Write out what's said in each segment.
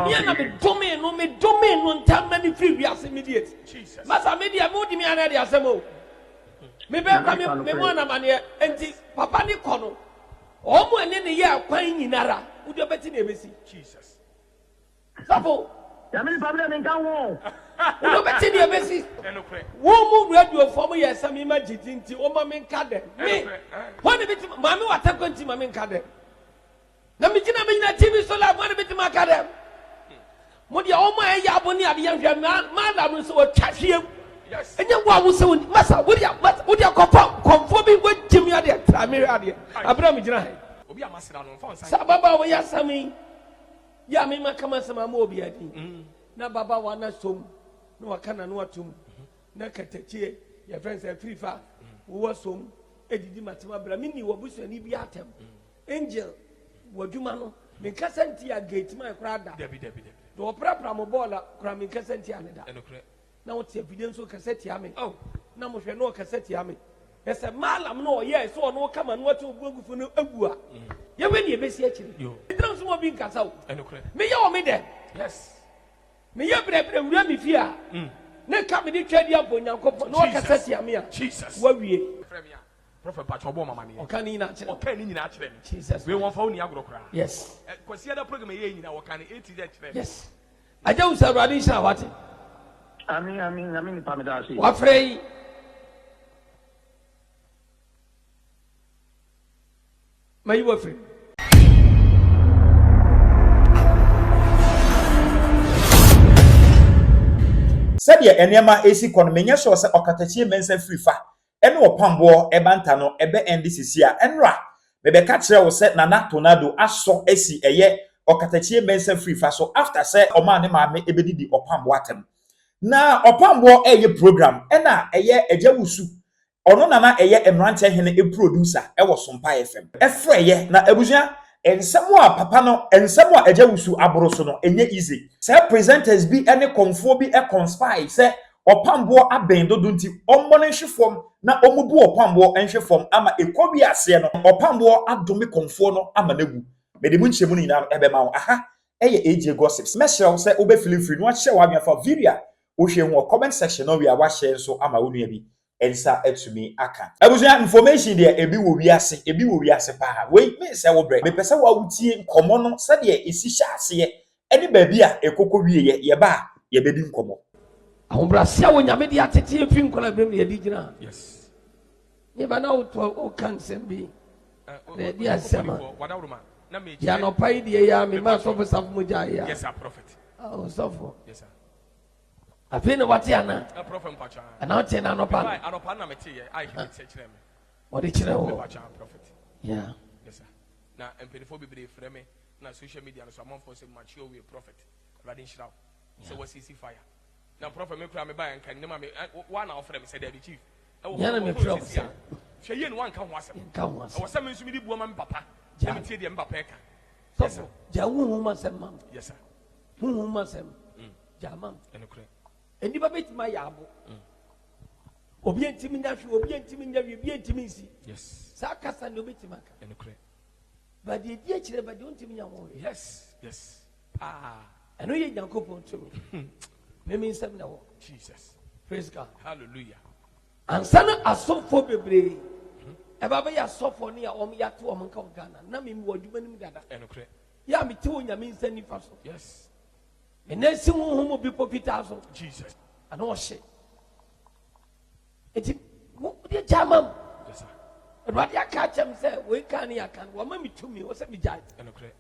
me na me domain no ntam na ni free wiase immediate. Jesus. Masa media mo di me ana de asemo. Me be me mo na mane enti papa ni kono. Omo ene ne ye akwan nyinara. Wo de beti na ebesi. Jesus. Sapo. Ya me problem nka wo. Wo beti na ebesi. Wo mu radio form ye sami ma jitinti o ma me nka de. Me. Ho ne beti ma me wata kwanti ma me nka de. Na me gina TV so la mo ne beti ma ka de. Mo dia o ma ya aboni ade ya hwa ma la mo so o twahwe. Yes. Enya wo awu se masa wo dia konfo bi wo jimi ade tramere ade. Abra me gina he. Obi amasira no fa nsa. Sa baba wo ya sami. Ya me makama sama mo obi adi. Na baba wa na som. Na wakana no atum. Na katachie ya friends e free fa. Wo som edidi matema bra me ni wo busuani bi atem. Angel waduma no me kasanti ya gate ma krada. Debi. Do prapra mo bola kra me kasanti aneda. Na what evidence so cassette ya me. Oh, na mo hwe no cassette ya me. Ese malam no ye so no kama no what ogufu no agua. Ye we ne besi akire. It don't so be nkasa o. Me ye o me de. Yes. Me ye bre wura me fia. Na ka me di twadi apo nyankopɔ no cassette ya me a. Jesus. Wa wie. Prophet Pacho bo mama ne. O kan ni na akire. O kan ni nyina akire. Jesus. We won fa oni agro kra. Yes. Kwasi ada program ye nyina wo kan 80 de akire. Yes. Agya Owusu Awurade sha wate. Amin pamedasi. Wafrei. Mai wafrei. Sadia enema esi kono menye so se okatachie mensa free fa. Ene Opambour ebanta no ebe NDCC a enra. Bebe ka kire wo se Nana Tornado aso esi eye okatachie mensa free fa so after se oma ne maame ebedidi Opambour atem. Na Opambour eye program ena eye Agya Owusu ono nana eye emrante hene e producer e wo Sompa FM efre ye na abusua ensemo a papa no ensemo a Agya Owusu aboro so no enye easy se presenters bi ene komfo bi e conspire se Opambour abendo dunti ommo ne hwefom na omubu Opambour enhwefom ama ekobi ase no Opambour adome komfo no ama nagu mede mu nchemu ni na ebe ma wo aha eye AJ gossips mesel se obe feel free no ahye wa afa video wohwe ho comment section no we a share so ama wonu bi ensa etumi aka abusua information de ebi wo wiase pa we me se wo bre me pese wa wutie nkomo no se de esi hyase eni ba bi a ekokọ wie ye ba ye bedi nkomo ahobrasia wo nyame de atete efi nkola bem ye di gina yes ye ba na o kan sembi de di asema na me ya no pai de ya me ma so for saf mo ja ya yes sir prophet oh so for yes sir afei na wate ana prophet mpacha ana wate na anopa anopa na mete ye ai hite kire me wode kire wo mpacha prophet yeah yes sir na empedifo bibre frɛ me na social media no so amonfo se machi owe prophet radi nshiraw se wasisi fire na prophet me kura me ba nka ne ma me one na ofrɛ me se the chief ya na me frɛ se hwɛ ye no wanka ho asɛm wo se me nsu mi di buo ma me papa na me tie de me papa eka yes sir ja hu ma sɛm ma yes sir hu ma sɛm ja ma enokre eni ba betima yabo obi entimi nyahwe obi entimi nyawe obi entimi nsi yes sa kasa no betima ka enokre ba de di akire ba de ontimi nyawo yes eno ye Nyankopon tumi me nsem na wo Jesus praise God hallelujah ansana asofo bebre e ba ya asofo ne ya om ya to om nka Ghana na me wo adwuma nim dada enokre ya me te wo nyame nsani fa so yes enesi humu bi popita so Jesus ano hye eti wo de jamam yes sir Erwadi aka chem say we kan ya kan wo ma mitumi wo se mi jai enokre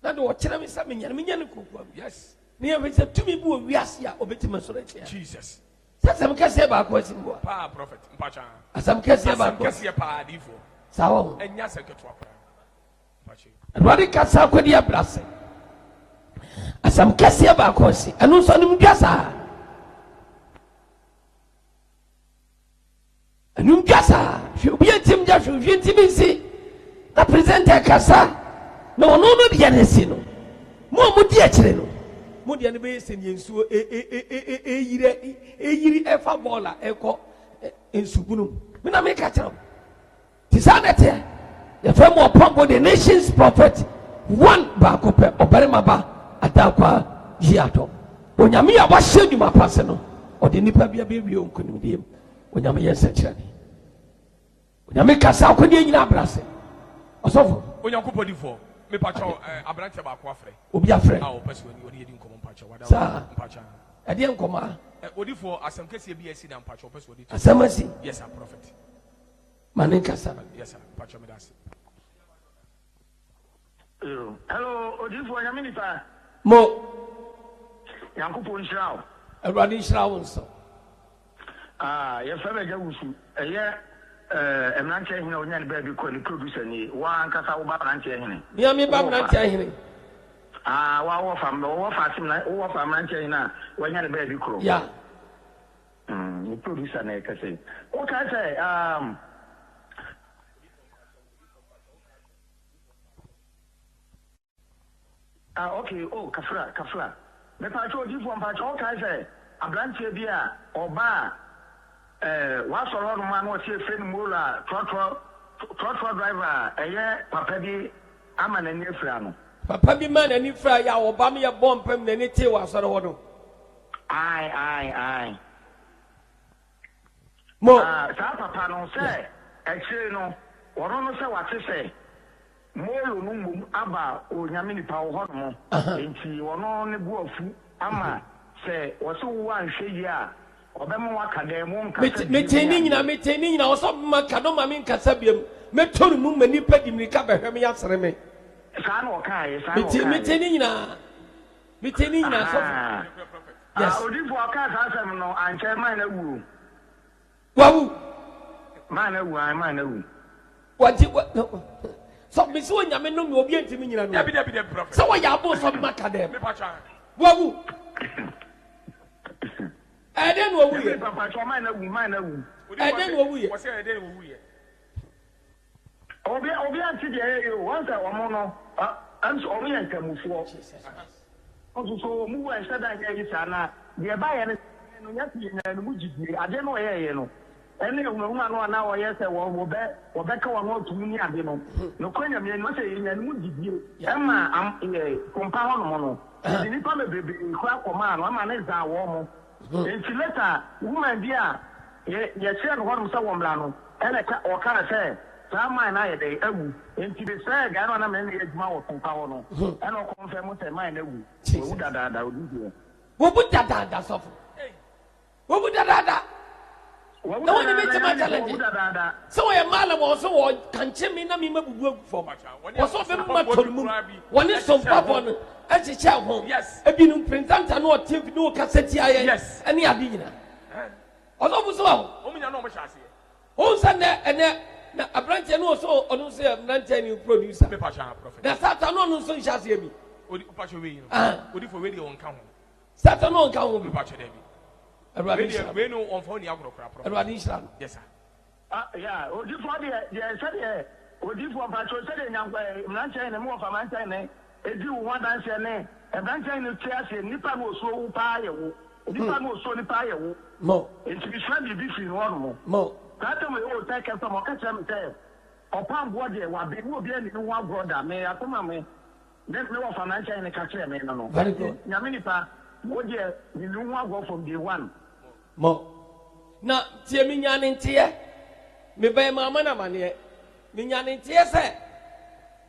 na do wo kire mi se me nyane kokwa yes ne ya se tumi bu wiase a obetima so retia Jesus sasam kase ba ko simbo pa prophet mpacha asam kase ba ko kase pa adifo sawo enya seketo akwa mpachi Erwadi kasa ko dia brase asam kase ba ko si anu so nim dwasa anum dwasa obi atim ja hwe ntimi si na presenter kasa na ono no dia na si no mo di akire no mo dia ne be sen yensuo yiri efa bola eko ensubunu me na me ka kire ti sanete the firm Opambour the nation's prophet one ba ko pe obarema ba dakwa yiato onyame ya wahye dwuma pase no ode nipa bia bewie onkonimdiem onyame yɛ sɛkyerɛne onyame kasa akɔde nyina abrase ɔsɔfo onyankopɔdifo me pacho abrante ba ko afre obi afre a o pese woni yedi nkomo pacho wada pacho ɛde nkɔma odifo asɛm kɛse bi asi na pacho pese wodi asɛm asi yes sir prophet mane kasa yes sir pacho me das hello odifo onyame nipa mo yankopɔn nhyira awurade nhyira wo nso yɛfrɛ Agya Owusu ɛyɛ mmeranteɛ hene onyane baabi kɔ ne producer ni wa ankasa wo ba mmeranteɛ hene mia me ba mmeranteɛ hene wa wo fa asim na wo fa mmeranteɛ hene a wanyane baabi kɔ ya ne producer na ɛkɛsɛ o ka sɛ okay kafra me pa cho odifo mpa cho o ka sɛ abranteɛ bi a ɔba wa sɔrɔ no ma no tie fɛ no mola trotro driver ɛyɛ papa bi ama na ni afira no papa bi ma na ni fra ya ɔba me yɛ bompam na ni tie wa sɔrɔ hɔ no ai mo sa papa no sɛ ɛkyire no wɔno no sɛ wate sɛ molo no mum aba onyame nipa wo hɔ no enti wɔno ne bu afu ama sɛ wɔse wo anhwɛ yi a ɔbɛma waka dɛ mo nkasa meteni nyina wɔsɔ ma kado ma me nkasa biam metɔre mu ma nipa di mirika bɛhwɛ me yasere me saa na ɔkae meteni nyina sɔ yes odifo ɔka saa asɛm no ankyɛ man na wuo wawu man na wu wati so me so nyame no me obi antimi nyina no dabi prophet so wa ya bo so ma ka dem me pacho wawu eden wo wuye papa cho man na wu eden wo wuye wo se eden wo wuye obi anti de won say wo mo no am so obi yankamufuo so mu wa sada nya yi sana de ba ye no yati nya no mu jidie ade no ye no ene ehunahuna no na wo ye se wo be ka wo no tumi ni ade no no kwanya me no say nya no mu jidie ema kompa ho no no de ni pa me bebe kwa koma no ama ne za wo mo enti later woman bi a ye share no ho no say wo mla no ene ka o ka say saa man na ye dey awu enti be say ga no na me ne adwuma wo kompa ho no ene o confirm say man na awu wo dada odidi wo bu dada sofo wo bu dada na woni beti ma challenge so we malam wo so wo kanche me na me mabubu agufo wo so be ma tolmu woni sompa fo no achicha ho ebinu presenter na o tv no cassette aye ene ade nyina ozo bu so o munya no mo hyase o san na abranche no so onu so abranche ni producer me pacha prophet na satan no onu so hyase bi odi pacha we no odi for we dey on ka ho satan no on ka ho me pacha dey bi we no on phone ya gro kra prophet Erwadi Islam yes sir yeah odi for the said odi for pacha said nyankwa mranche ne mo fa mranche ne edi wo dance ne mranche ne tiase nipa no so wo pa ye wo nipa no so nipa ye wo mo enti bi sha bi fi no mo that me o take some o ka chem say Opambour de wa be wo bi ani no wa brother me akoma me then me wo financial ne ka chere me no very good nyame nipa wo de ni no wa go from day one mo na tie mi nyane ntie me ba mama na mane mi nyane ntie se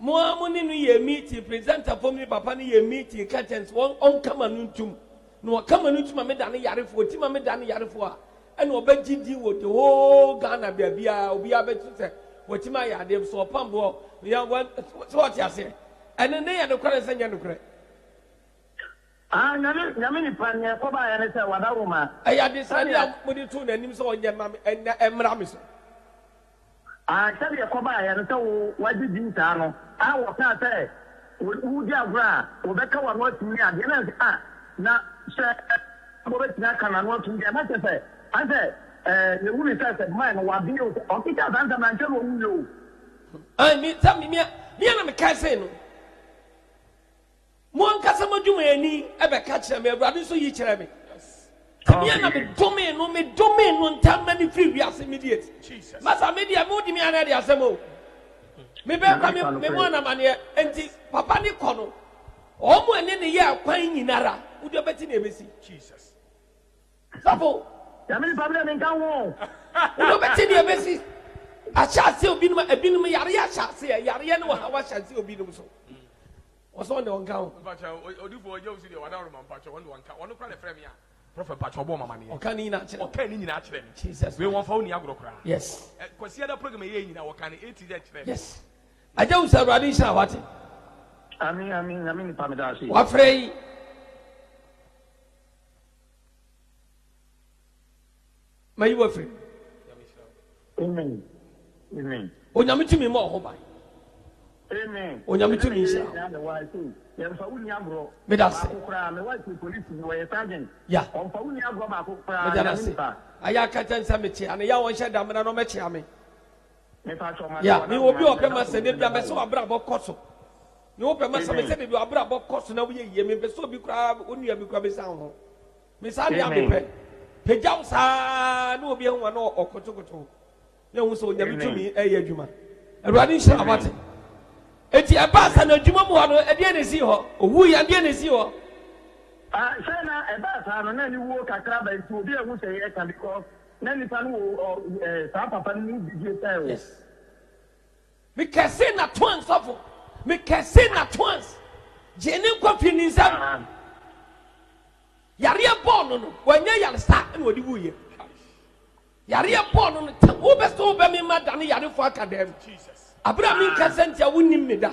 mo amuni no ye meeting presenter for me papa no ye meeting curtains on kama nuntum no kama nuntum me da ne yarefo ti ma me da ne yarefo a ene obagidi wo the whole Ghana bia obi abetu se woti ma ya dem so Opambour ya so what ya say ene ne ya de kware se nya no kware nyame ni pan ne ko ba ya ne se wada roma aya de sani a mudi tu na nim so onye ma emra mi so sabi ko ba ya ne se wo wadi din ta no wo ka se wo di agura wo be ka wa no tumi ade na na se mo be tina kana no tumi na se ante ne wuli se man no wa bi o kita dan dan nche no wulo mi tam mi na me ka se no mo ankasa madwuma ani ebe ka kire me Awurade so yi kire me mi na me domain no ntam na ni free wiase immediate Jesus masa media mo di mi ana de asemo me be kwa me mo na mane enti papa ni kɔ no Omo ene ne ya kwan nyinara. Wo de beti na ebesi. Jesus. Sapo. Ya me problem nkan wo. Wo beti na ebesi. Achase obinum yare ya achase yare ne wa achase obinum so. Oso ne wonka ho. Pacha odifo oje usi de wadaru man pacha won wonka. Won kra le frame ya. Prophet pacha obo mama ne. Oka ni na kire. Oka ni nyina kire. Jesus. We won fa oni agro kra. Yes. Kwasi ada program ye nyina woka ne 80 de kire. Yes. Agya Owusu Awurade nhyira wate. Amen pa me da asi. Wa frei. Mayi wa frei. Amen. Onyame tumi ma ho ban. Amen. Onyame tumi nhyira. Ya mfa wuni agro. Me da se. Akokra me wa police wo ye sergeant. Ya. Mfa wuni agro ba akokra. Me da se. Aya ka tansa me chi ana ya won hye damna no me chi ame. Me pa choma. Ya, me obi opema se de bia me se wabra bokoso. Me opema se me se de bia wabra bokoso na wo ye me be so bi kra onua bi kra be san ho. Me sa de amepe. Pejaw sa na obi hu na okotokoto. Na hu so onyame tumi eye adwuma. Awurade nhyira abate. Eti eba sa na adwuma mu ho no e de ne si ho. Owu ya de ne si ho. Say na eba sa no na ni wo kakra ba nti obi ehu say e kan because na ni pa no sa papa ni bi say. Yes. Me kese na twins of. Me kese na twins. Jeni kofi ni nsam. Yare ball no wanya yare sta na odi wuye. Yare ball no wo be so be me madane yare fo academy. Jesus. Abra mi kasenti a wonim me da.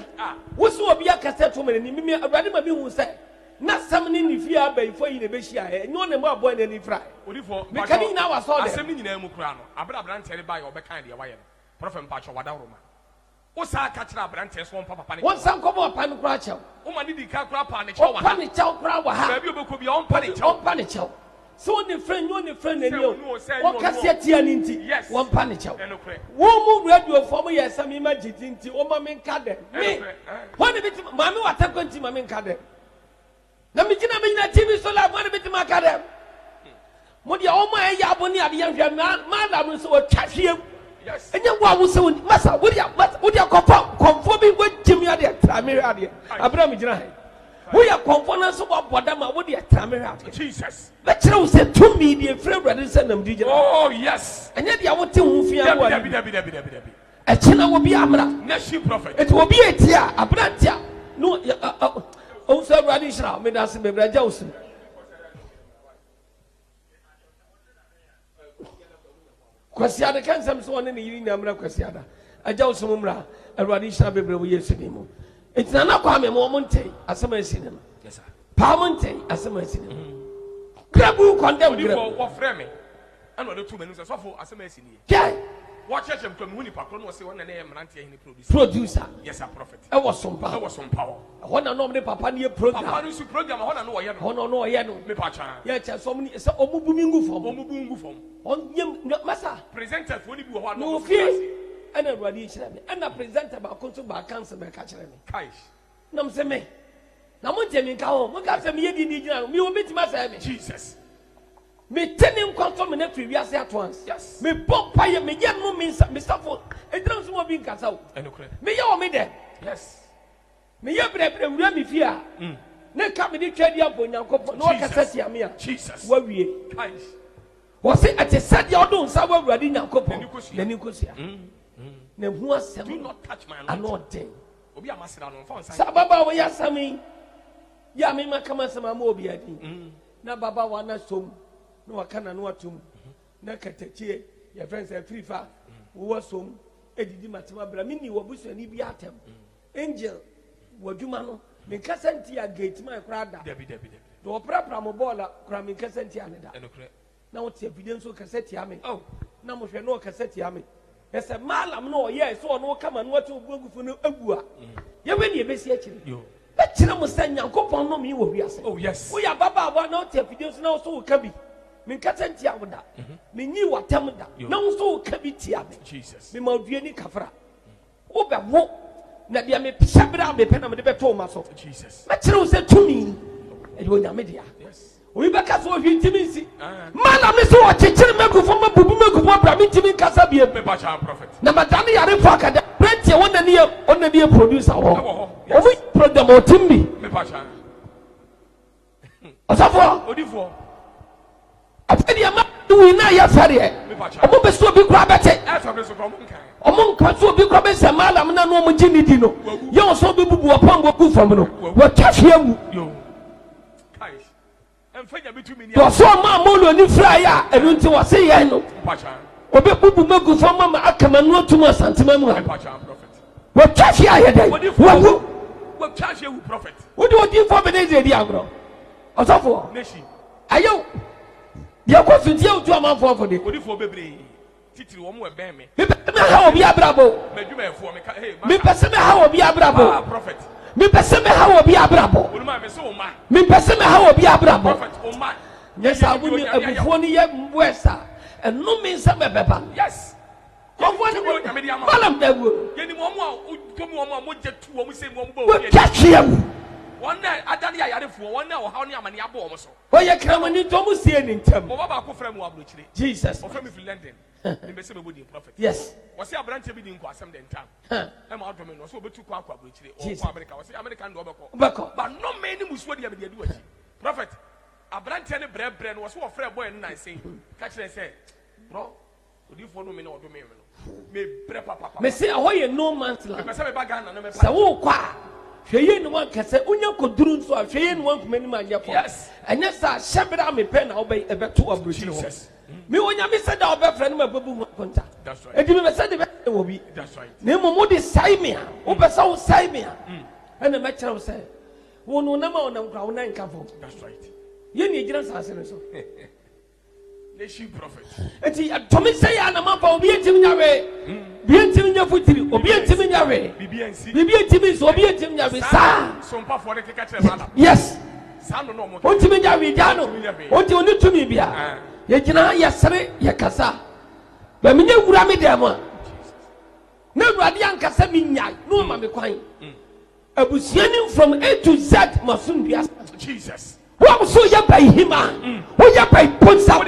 Wo so obi akase to me ni me Awurade ma bi hu say na sam ni ni fia ba ifo yi ne be hia e nyo ne mo aboy na ni fra. Odifo me kani na wa so de. Asem ni nyina mu kura no. Abra ntere ba ye obekan de ye wa ye no. Prophet Mpacho Wadaroma. Osa ka kira brante so papa ne. Won san ko bo pa ne kura chew. O ma ni di ka kura pa ne chew wa. Pa ne chew kura wa ha. Ba bi obeko bi on pa ne chew. On pa ne chew. So ne friend no ne friend ne o. O ka se tia ni nti. Won pa ne chew. Wo mu radio form ye sami ma jiti nti o ma me nka de. Me. Ho ne biti ma me wata kwanti ma me nka de. Na me gina TV so live mo ne biti ma ka de. Mo dia o ma ya aboni ade ya hwa ma da mo so o twa hwiem. Yes. And you want to say, Massa, would you conform me with Jimmy at the Tamir? Abraham Jrai. We are conformance of Bodama, would you Tamir? Jesus. But you said to me, the friend brother send them DJ. Oh, yes. And yet you want to fear a china will be Amra. Nashi prophet. It will be a tia, a brantia. No, also Radisha, Medas, Bebra Joseph. Kwasiada kan sam so ne yiri na mra kwasiada agya osum mra Awurade hira bebre wo Yesu ni mu etina na kwa me mo montei asema asi ne no yes sir pa montei asema asi ne grabu condemn grabu wo frɛ me ana wo tu menu so so asema asi ne ye wo chechem kwa me huni pakro no se wona na ye mrante ye producer yes sir prophet e wo sompa hona no me papa ne program papa no su program hona no wo ye no hona no wo ye no me pa cha ye che so me se omubu mi ngu fom on yem masa presenter fo ni bi wo ho no fie ana Awurade hira me ana presenter ba konto ba cancer be ka kire me kai nam se me na mo ntemi nka ho mo ka se me ye di gina me wo betima sa me Jesus. Me telling control me next year at once. Yes. Me pop pay me ye no me suffer. E drum so be nkasa o. Me ye o me there. Yes. Me ye bre wura me fia. Ne ka me di twadi abon Nyankopon. No kasa tia me a. Jesus. Wa wie. Kai. Wo se ate sadia odo nsa wa wura di Nyankopon. Na ni kosia. Na hu asem. Do not touch my anointing. Obi amasira no fa nsa. Sa baba wo ya sami. Ya me makama sama ma obi adi. Na baba wa na som. No wakana no atum na katachie your friends are free fa wo som edidi matema bra mini wo busuani bi atem angel wadwuma no me kasanti a gate man krada debi do prapra mo bola kra me kasanti aneda na wo tie evidence so kasati ame oh na mo hwe no kasati ame ese malam no ye so no kama no watu obuagufu no agua ye we ne ebesi akire yo akire mo sanya Nyankopon no mi wo wiase oh yes wo ya baba wa na wo tie evidence na wo so wo kabi min kasanti awda min yi watam da na so kabitia me Jesus me maudue ni kafra wo be wo na dia me pisabra me pena me de beto ma so Jesus ma kire wo se tumi e do nyame dia yes we be ka so hwintimi si mana me so wo chechire megufo ma bubu megufo bra me ntimi kasa bie me ba cha prophet na madane yare fo akada plenty wona ne producer wo o mi program o timbi me ba cha Osafo. Odifo. Afedi ama we na ya fere. Omo be so bi kura bete. Omo nka so bi kura be se malam na no omo gini di no. Ye o so bi bubu Opambour Cur fam no. Wo twahwe mu. Yo. Kai. Emfanya bitumi ni. To so ma mo lo ni fra ya enu nti wo se ye no. Obe bubu magu fam ma akama no tuma santima mu. Wo twahwe aye dai. Wo twahwe wu prophet. Wo di odi fo be ne di agro. Osafo. Neshi. Ayo. Dia ko fintie otu amanfo fo de. Odifo bebre. Titiri wo mo eben me. Me be ha obi abrabo. Medwuma efo me ka hey. Me pese me ha obi abrabo. Prophet. Me pese me ha obi abrabo. Oluma me se o ma. Me pese me ha obi abrabo. Prophet o ma. Nyesa abuni abufo ni ye mwesa. Enu me nsa me beba. Yes. Konfo ni malam dawo. Yeni mo mo komi mo mo jetu mo se mo bo. Wo twahwe. Wonna adani ayarefo wonna o hawo ni amane abo o mo so. Oye kramani to mu sie ni ntam. Mo baba ko frɛ mu abrochire. Jesus. O frɛ me fi London. Ni be se me bodi prophet. Yes. Wo se abrante bi di nko asɛm de ntam. E ma adome no so obetu kwa abrochire. O ko America. Wo se America ndo obekɔ. Obekɔ. Ba no me ni musuo de abedi adu achi. Prophet. Abrante ne brɛ no wo se wo frɛ boy no nan sei. Ka kyerɛ sɛ, bro, odifo no me na odome me no. Me brɛ papa. Me say ahoye no man's land. Me se me ba Ghana no me pa. Sa wo kwa. Hweye ni wan kase unya koduru nso a hweye ni wan kuma ni manye fo. Yes. Anya sa hyebra me pe na obey ebeto abrochire ho. Me wonya me say da obefre no mababu mu konta. That's right. Edi me say de be wo bi. That's right. Na mo mo di saimia. Wo be sa wo saimia. Ena me kyerɛ wo say wo no na ma wo nam kwa wo nan ka fo. That's right. Ye ni ejira sa ase so. Nation prophet. Eti atomi say ya na ma fa obi etim nyawe. Bi etim nya futiri, obi etim nyawe. Bibi etim so obi etim nyawe sa. Sompa for the keka mala. Yes. Sa no no mo. Ontimi nyawe ja no. Onti oni tumi bia. Ye gina ye sere ye kasa. Ba me nya wura me dem a. Na Awurade ankasa mi nyai, no ma me kwan. Abusuani from A to Z masun bia. Jesus. What so ya by hima? Who ya by ponsa?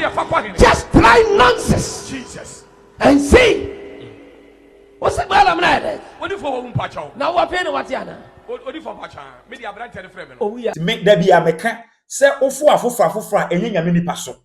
Just try nonsense. Jesus. And see. What's the matter, man? What if for pacha? Now what pay what yana? What if for pacha? Me the abrante the frame. Oh yeah. Me da bia meka se ofu afofra enye nyame nipa so.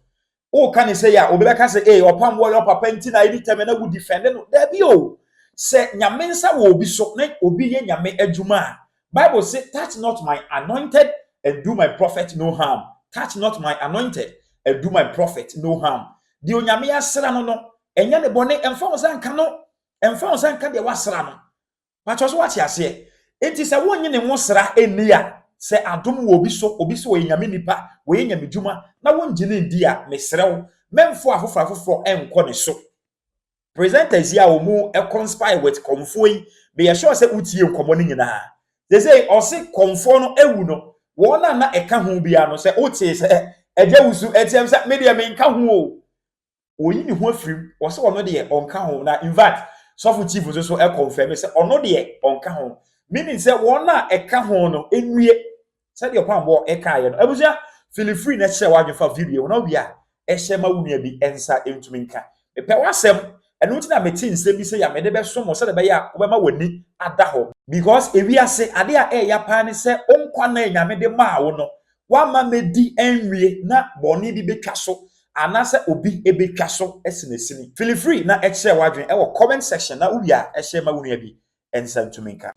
O kan say ya obebeka say Opambour your papa nti na edi teme na wo defend no. Da bi o. Se nyame nsa wo obi so na obi ye nyame adwuma. Bible say touch not my anointed and do my prophet no harm. Touch not my anointed and do my prophet no harm. Di onyame asra no no enya ne bone emfa wo sanka no emfa wo sanka de wasra no. But so what you say? Enti se wonye ne ho sra eni a se adom wo obi so wo nyame nipa wo nyame dwuma na wonje ne ndi a mesrew memfo afofro enko ne so. Presenters here will move conspire with Komfoyi. Be assured say utie nkomo ni nyina. They say o se Komfo no ewu no. Wona na eka ho bia no say utie say Agya Owusu etiem say media me nka ho o. Oyi ni ho afrim. O se ono de onka ho na in fact so for chief so e confirm say ono de onka ho. Meaning say wona eka ho no enwie. Say the Opambour eka ye no. Abuja feel free na share wa fa video no bia e share ma wunua bi ensa entumi nka. E pe wasem enu ti na metin nsem bi say ya me de be so mo say de be ya wo be ma wani ada ho because ewi ase ade a ya pa ne say onkwa na nyame de ma wo no wa ma medi enwie na boni bi betwa so anase obi ebetwa so esinesini feel free na e share wa dwen e wo comment section na wo bia e share ma wunua bi ensa ntumi nka.